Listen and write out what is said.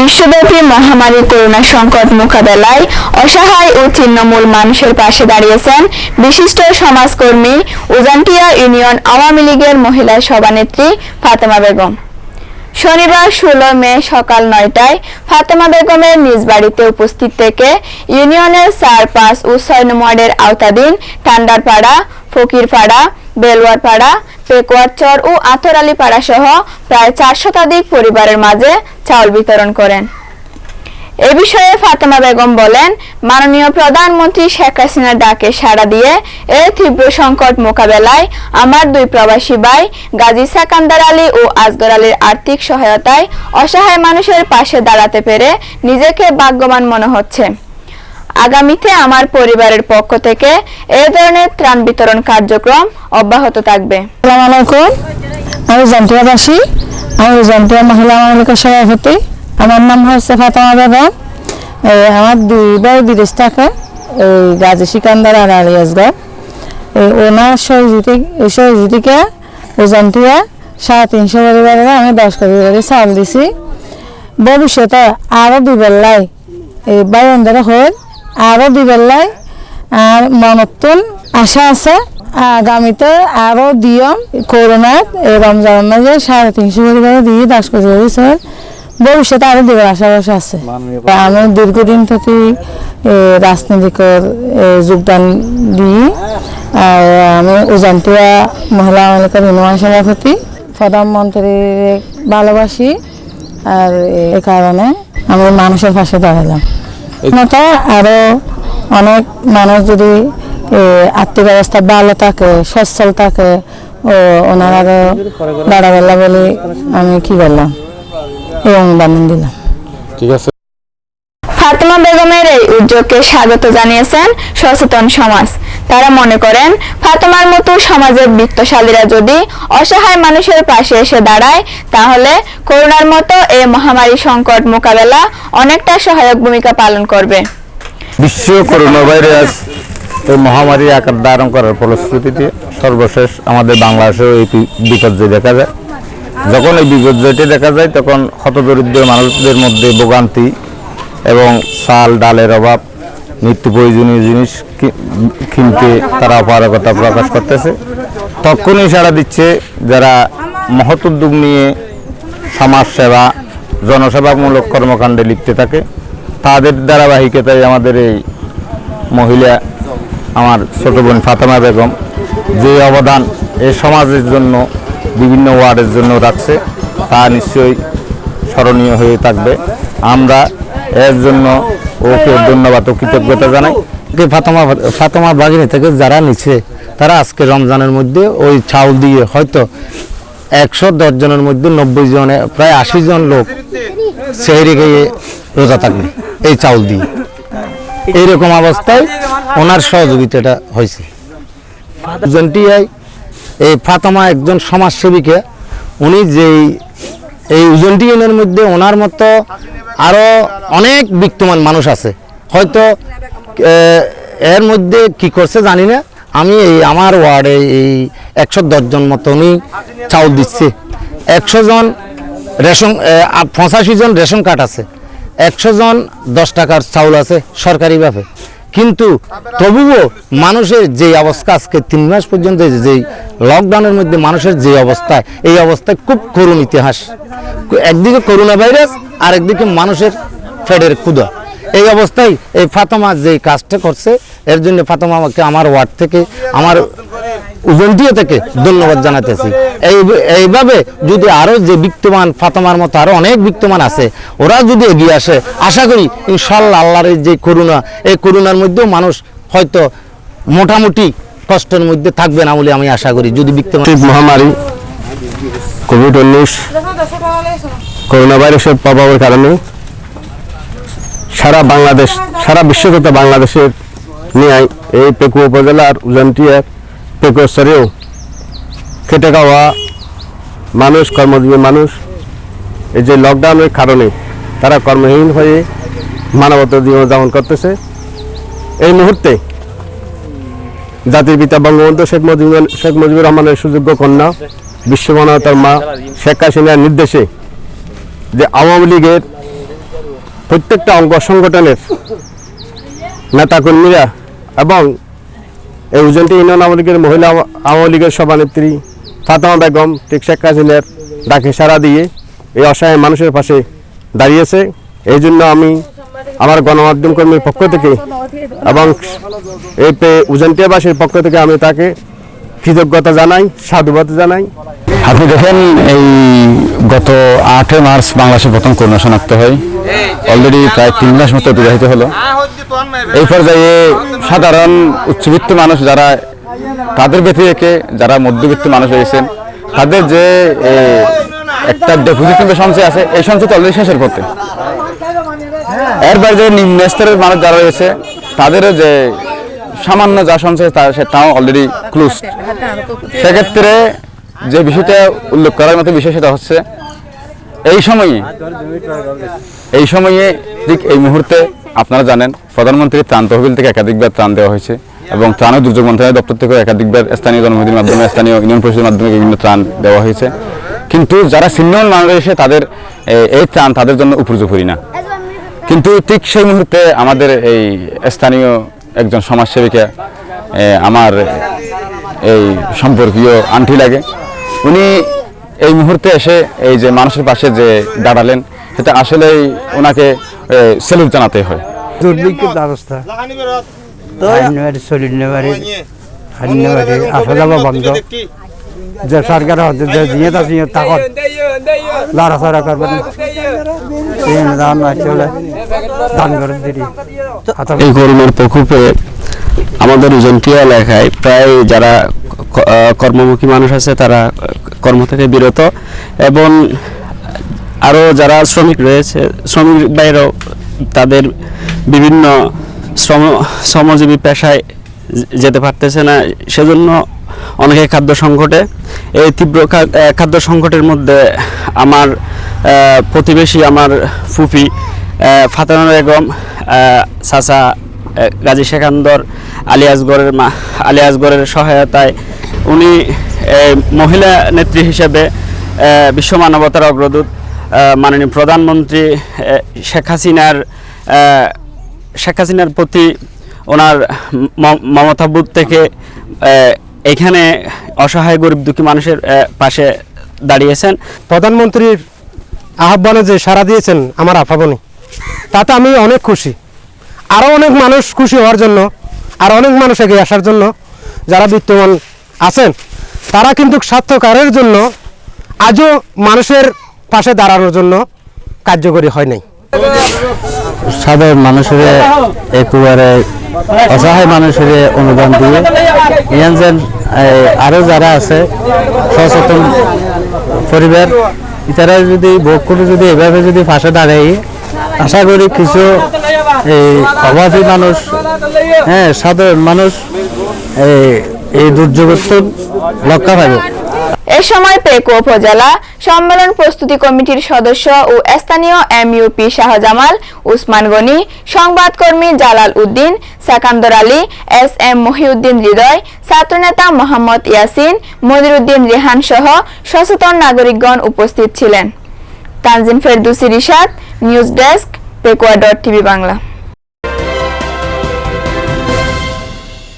বিশ্বব্যাপী মহামারী করোনা সংকট মোকাবেলায় অসহায় ও ছিন্নমূল মানুষের পাশে দাঁড়িয়েছেন বিশিষ্ট সমাজকর্মী উজানটিয়া ইউনিয়ন আওয়ামী লীগের মহিলা সভানেত্রী ফাতেমা বেগম। শনিবার ১৬ মে সকাল ৯টায় ফাতেমা বেগমের নিজ বাড়িতে উপস্থিত থেকে ইউনিয়নের ৪, ৫ ও ৬ নং ওয়ার্ডের আওতাধীন টান্ডারপাড়া, ফকিরপাড়া, বেলওয়ারপাড়া, পেকুয়ারচর ও আথর-আলী পাড়া সহ প্রায় ৪ শতাধিক পরিবারের মাঝে চাউল বিতরণ করেন। এ বিষয়ে ফাতেমা বেগম বলেন, মাননীয় প্রধানমন্ত্রী শেখ হাসিনার ডাকে সাড়া দিয়ে এই তীব্র সংকট মোকাবেলায় আমার ২ প্রবাসী ভাই গাজী সেকান্দার আলী ও আসগর আলীর আর্থিক সহায়তায় অসহায় মানুষের পাশে দাঁড়াতে পেরে নিজেকে ভাগ্যবান মনে হচ্ছে। আগামীতে আমার পরিবারের পক্ষ থেকে এই ধরনের ত্রাণ বিতরণ কার্যক্রম অব্যাহত থাকবে। আসসালামু আলাইকুম, আমি উজানটিয়াবাসী, আমি উজানটিয়া মহিলা আওয়ামী লীগের সভাপতি। আমার নাম হচ্ছে ফাতেমা বেগম। আমার ২ ভাই বিদেশ থাকে, গাজী সিকান্দার আর আলী আসগর। ওনার সহযোগিতাকে উজানটিয়া ৩50 পরিবারের আমি ১০ কেজি করে চাউল দিছি। ভবিষ্যতে আরও দিবেলাই এই বাইন্দরা হয়ে আরও দিবেলাই আর মনতুন আশা আছে। আগামীতে আরও দিয়ম করোনার রমজান মাঝে ৩50 পরিবারে দিয়ে ১০ কেজি করে ভবিষ্যতে আরো দিবার আশাবাসা আছে। আমি দীর্ঘদিন থেকে রাজনীতিকর যোগদান দিই। আর আমি উজানটিয়া মহিলা আওয়ামী লীগের ইউনিয়ন সভাপতি। প্রধানমন্ত্রীর ভালোবাসি আর এই কারণে আমি মানুষের পাশে দাঁড়ালাম। আরো অনেক মানুষ যদি আর্থিক অবস্থা ভালো থাকে, সচ্ছল থাকে, ও ওনার আরো দাঁড়াবেলা বলে আমি কি বললাম এবং বানিয়ে দিলাম। ঠিক আছে। ফাতেমা বেগমের এই উদ্যোগকে স্বাগত জানিয়েছেন সচেতন সমাজ। তারা মনে করেন, ফাতেমার মতো সমাজের বিত্তশালীরা যদি অসহায় মানুষের পাশে এসে দাঁড়ায়, তাহলে করোনার মতো এই মহামারী সংকট মোকাবেলা অনেকটা সহায়ক ভূমিকা পালন করবে। বিশ্ব করোনা ভাইরাস এই মহামারী আকার ধারণ করার ফলশ্রুতিতে সর্বশেষ আমাদের বাংলাদেশেও এই বিপর্যয় দেখা যায়। যখন এই বিপর্যয়টি দেখা যায়, তখন হতদরিদ্র মানুষদের মধ্যে ভোগান্তি এবং চাল ডালের অভাব, নিত্য প্রয়োজনীয় জিনিস কিনতে তারা অপারগতা প্রকাশ করতেছে। তখনই সাড়া দিচ্ছে যারা মহৎ উদ্যোগ নিয়ে সমাজসেবা, জনসেবামূলক কর্মকাণ্ডে লিপ্ত থাকে, তাদের ধারাবাহিকতায় আমাদের এই মহিলা, আমার ছোট বোন ফাতেমা বেগম যে অবদান এই সমাজের জন্য, বিভিন্ন ওয়ার্ডের জন্য রাখছে, তা নিশ্চয়ই স্মরণীয় হয়ে থাকবে। আমরা এর জন্য ওকে ধন্যবাদ ও কৃতজ্ঞতা জানাই। ফাতেমা বাগিনী থেকে যারা নিচ্ছে, তারা আজকে রমজানের মধ্যে ওই চাউল দিয়ে হয়তো ১১০ জনের মধ্যে ৯০ জনে, প্রায় ৮০ জন লোক সেহরি গিয়ে রোজা থাকবে এই চাউল দিয়ে। এইরকম অবস্থায় ওনার সহযোগিতাটা হয়েছে। উজানটিয়ায় এই ফাতেমা একজন সমাজসেবিকা। উনি যেই এই উজানটিয়ার মধ্যে ওনার মতো আরও অনেক বিত্তমান মানুষ আছে, হয়তো এর মধ্যে কি করছে জানি না। আমি আমার ওয়ার্ডে এই ১১০ জন মতো উনি চাউল দিচ্ছে। ১০০ জন রেশন, ৮৫ জন রেশন কার্ড আছে, ১০০ জন ১০ টাকার চাউল আছে সরকারিভাবে। কিন্তু তবুও মানুষের যে অবস্থা, আজকে ৩ মাস পর্যন্ত যে লকডাউনের মধ্যে মানুষের যে অবস্থা, এই অবস্থায় খুব করুণ ইতিহাস। একদিকে করোনা ভাইরাস, আর একদিকে মানুষের ফেডের ক্ষুধা। এই অবস্থায় এই ফাতেমা যে কাজটা করছে, এর জন্য ফাতেমাকে আমার ওয়ার্ড থেকে, আমার উজানটিয়া থেকে ধন্যবাদ জানাতেছি। এইভাবে যদি আরও যে বিত্তমান ফাতেমার মতো আরও অনেক বিত্তমান আছে, ওরা যদি এগিয়ে আসে, আশা করি ইনশাল্লাহ আল্লাহর যে করোনা, এই করোনার মধ্যেও মানুষ হয়তো মোটামুটি কষ্টের মধ্যে থাকবে না বলে আমি আশা করি। যদি বিত্তমান মহামারী কোভিড-19 করোনা ভাইরাসের প্রভাবের কারণে সারা বাংলাদেশ, সারা বিশ্ব তথা বাংলাদেশের নিয়ে এই পেকুয়া উপজেলার উজানটিয়ার পেকুয়ারচরেও খেটে খাওয়া মানুষ, কর্মজীবী মানুষ, এই যে লকডাউনের কারণে তারা কর্মহীন হয়ে মানবতা জীবনযাপন করতেছে। এই মুহূর্তে জাতির পিতা বঙ্গবন্ধু শেখ মুজিবুর রহমানের সুযোগ্য কন্যা, বিশ্ব মানবতার মা শেখ হাসিনার নির্দেশে যে আওয়ামী লীগের প্রত্যেকটা অঙ্গ সংগঠনের নেতাকর্মীরা এবং এই উজন্টি ইউনিয়ন আওয়ামী লীগের মহিলা আওয়ামী লীগের সভানেত্রী ফাতেমা বেগম ঠিক শেখ হাসিনার ডাকে সাড়া দিয়ে এই অসহায় মানুষের পাশে দাঁড়িয়েছে। এই জন্য আমি আমার গণমাধ্যম কর্মীর পক্ষ থেকে এবং এই উজন্টিয়াবাসীর পক্ষ থেকে আমি তাকে কৃতজ্ঞতা জানাই, সাধুবাদ জানাই। আপনি দেখেন এই গত 8 মার্চ বাংলাদেশে প্রথম করোনা শনাক্ত হয়, অলরেডি প্রায় 3 মাস মতো অতিবাহিত হলো। এই পর্যায়ে সাধারণ উচ্চবিত্ত মানুষ যারা, তাদের ব্যতী রেখে যারা মধ্যবিত্ত মানুষ রয়েছেন, তাদের যে একটা ডেপোজিট সঞ্চয় আছে, এই সঞ্চয় তো অলরেডি শেষের পথে। এর বাইরে নিম্ন স্তরের মানুষ যারা রয়েছে, তাদেরও যে সামান্য যা সঞ্চয় তাও অলরেডি ক্লোজ। সেক্ষেত্রে যে বিষয়টা উল্লেখ করার মতো বিষয় সেটা হচ্ছে এই সময়ে ঠিক এই মুহূর্তে আপনারা জানেন প্রধানমন্ত্রীর ত্রাণ তহবিল থেকে একাধিকবার ত্রাণ দেওয়া হয়েছে এবং ত্রাণ ও দুর্যোগ মন্ত্রণালয় দপ্তর থেকে একাধিকবার স্থানীয় জনপ্রতিনিধির মাধ্যমে, স্থানীয় ইউনিয়ন পরিষদের মাধ্যমে বিভিন্ন ত্রাণ দেওয়া হয়েছে। কিন্তু যারা সিনিয়র মানুষ রয়েছে তাদের এই ত্রাণ তাদের জন্য উপযোগী না। কিন্তু ঠিক সেই মুহূর্তে আমাদের এই স্থানীয় একজন সমাজসেবিকা, আমার এই সম্পর্কীয় আন্টি লাগে, উনি এই মুহূর্তে এসে এই যে মানুষের পাশে যে দাঁড়ালেন, সেটা আসলেই ওনাকে স্যালুট জানাতে হয়। দুর্ভিক্ষের ব্যবস্থা আসা যাওয়া বন্ধ, যে সরকার যে দিয়ে আছে তখন লড়াচড়া করবেন, দান করে দিই। এই করোনার প্রকোপে আমাদের উজন্টিয়া এলাকায় প্রায় যারা কর্মমুখী মানুষ আছে তারা কর্ম থেকে বিরত, এবং আরও যারা শ্রমিক রয়েছে, শ্রমিক বাইরেও তাদের বিভিন্ন শ্রমজীবী পেশায় যেতে পারতেছে না, সেজন্য অনেকে খাদ্য সংকটে। এই তীব্র খাদ্য সংকটের মধ্যে আমার প্রতিবেশী, আমার ফুফি ফাতেমা বেগম, চাচা গাজী শেখান্দর আলী আসগরের সহায়তায় উনি মহিলা নেত্রী হিসেবে বিশ্ব মানবতার অগ্রদূত মাননীয় প্রধানমন্ত্রী শেখ হাসিনার প্রতি ওনার মমতাবোধ থেকে এখানে অসহায় গরিব দুঃখী মানুষের পাশে দাঁড়িয়েছেন। প্রধানমন্ত্রীর আহ্বানে যে সাড়া দিয়েছেন আমার আফাবনি, তাতে আমি অনেক খুশি। আরও অনেক মানুষ খুশি হওয়ার জন্য, আর অনেক মানুষ এগিয়ে আসার জন্য, যারা বিত্তমান আছেন তারা কিন্তু স্বার্থকারের জন্য আজও মানুষের পাশে দাঁড়ানোর জন্য কার্যকরী হয় নাই। সাধারণ মানুষের একেবারে অসহায় মানুষের অনুদান দিয়ে ইয়ানজেন আরও যারা আছে সচেতন পরিবার, তারা যদি ভোগ করে যদি এভাবে যদি পাশে দাঁড়াই, আশা করি কিছু এই অভাবী মানুষ, সাধারণ মানুষ এই দুর্যোগের রক্ষা পাবে। এ সময় পেকো উপজেলা সম্মেলন প্রস্তুতি কমিটির সদস্য ও স্থানীয় এমইউপি শাহজামাল উসমান গনি, সংবাদকর্মী জালাল উদ্দিন, সাকান্দর আলী, এসএম মহিউদ্দিন হৃদয়, ছাত্রনেতা মোহাম্মদ ইয়াসিন, মনিরুদ্দিন রেহান সহ সচেতন নাগরিকগণ উপস্থিত ছিলেন। তানজিন ফেরদৌসী রিশাদ, নিউজ ডেস্ক, পেকুয়া.টিভি বাংলা।